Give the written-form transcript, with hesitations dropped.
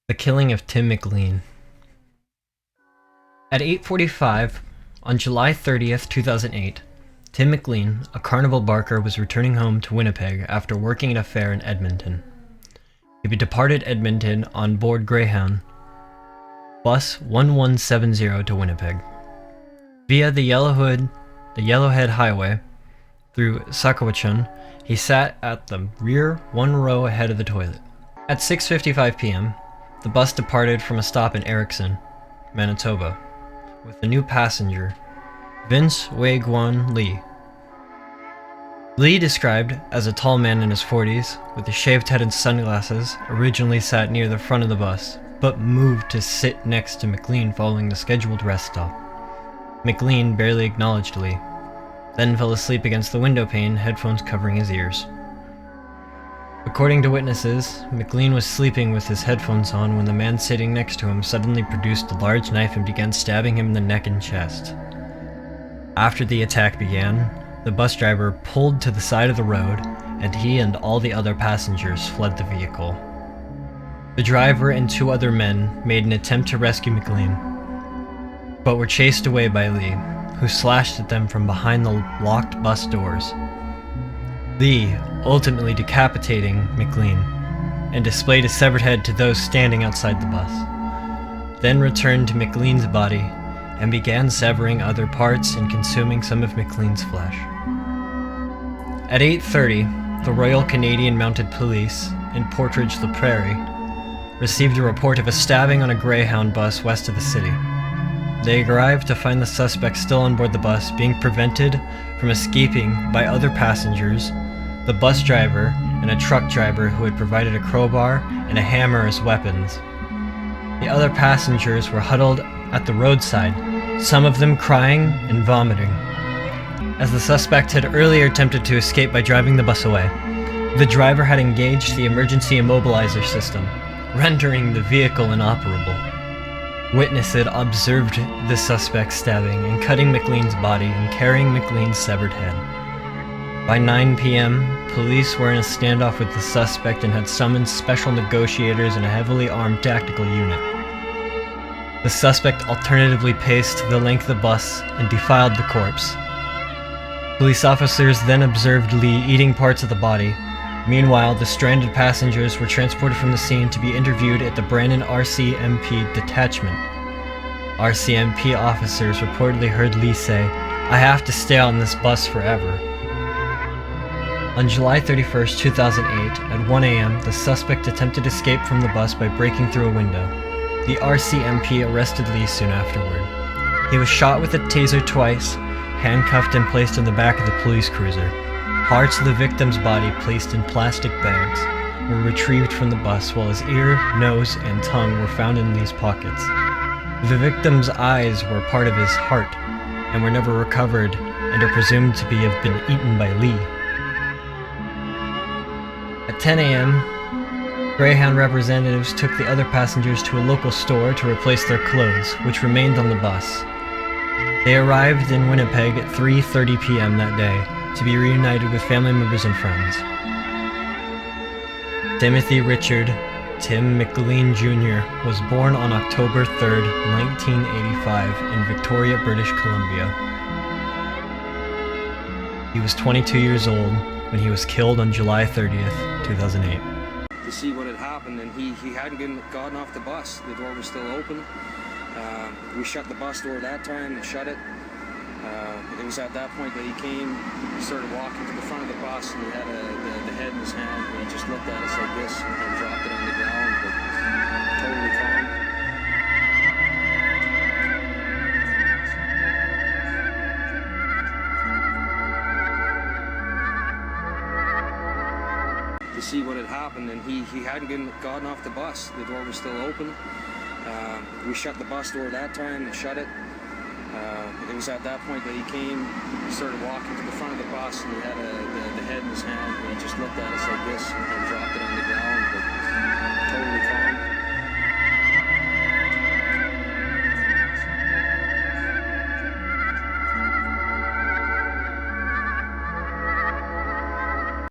The killing of Tim McLean. At 8:45 on July 30th, 2008, Tim McLean, a carnival barker, was returning home to Winnipeg after working at a fair in Edmonton. He departed Edmonton on board Greyhound Bus 1170 to Winnipeg. Via the Yellowhead Highway through Saskatchewan, he sat at the rear one row ahead of the toilet. At 6:55 p.m., the bus departed from a stop in Erickson, Manitoba, with a new passenger, Vince Wei-Guan Lee. Lee, described as a tall man in his 40s, with a shaved head and sunglasses, originally sat near the front of the bus, but moved to sit next to McLean following the scheduled rest stop. McLean barely acknowledged Lee, then fell asleep against the window pane, headphones covering his ears. According to witnesses, McLean was sleeping with his headphones on when the man sitting next to him suddenly produced a large knife and began stabbing him in the neck and chest. After the attack began, the bus driver pulled to the side of the road, and he and all the other passengers fled the vehicle. The driver and two other men made an attempt to rescue McLean, but were chased away by Lee, who slashed at them from behind the locked bus doors. Lee ultimately decapitating McLean and displayed his severed head to those standing outside the bus, then returned to McLean's body and began severing other parts and consuming some of McLean's flesh. At 8:30, the Royal Canadian Mounted Police in Portage-la-Prairie received a report of a stabbing on a Greyhound bus west of the city. They arrived to find the suspect still on board the bus, being prevented from escaping by other passengers, the bus driver, and a truck driver who had provided a crowbar and a hammer as weapons. The other passengers were huddled at the roadside, some of them crying and vomiting, as the suspect had earlier attempted to escape by driving the bus away. The driver had engaged the emergency immobilizer system, rendering the vehicle inoperable. Witnesses observed the suspect stabbing and cutting McLean's body and carrying McLean's severed head. By 9 p.m., police were in a standoff with the suspect and had summoned special negotiators and a heavily armed tactical unit. The suspect alternatively paced the length of the bus and defiled the corpse. Police officers then observed Lee eating parts of the body. Meanwhile, the stranded passengers were transported from the scene to be interviewed at the Brandon RCMP detachment. RCMP officers reportedly heard Lee say, "I have to stay on this bus forever." On July 31st, 2008, at 1 a.m., the suspect attempted to escape from the bus by breaking through a window. The RCMP arrested Lee soon afterward. He was shot with a taser twice, handcuffed and placed in the back of the police cruiser. Parts of the victim's body, placed in plastic bags, were retrieved from the bus, while his ear, nose, and tongue were found in these pockets. The victim's eyes were part of his heart and were never recovered and are presumed to have been eaten by Lee. At 10 a.m., Greyhound representatives took the other passengers to a local store to replace their clothes, which remained on the bus. They arrived in Winnipeg at 3:30 p.m. that day to be reunited with family members and friends. Timothy Richard Tim McLean Jr. was born on October 3rd, 1985 in Victoria, British Columbia. He was 22 years old when he was killed on July 30th, 2008. To see what had happened, and he hadn't gotten off the bus. The door was still open. We shut the bus door that time and shut it. It was at that point that he came, he started walking to the front of the bus, and he had the head in his hand, and he just looked at us like this and dropped it on the ground, but totally calm. To see what had happened, and he hadn't gotten off the bus. The door was still open. We shut the bus door that time and shut it. It was at that point that he came, he started walking to the front of the bus, and he had the head in his hand, and he just looked at us like this and dropped it on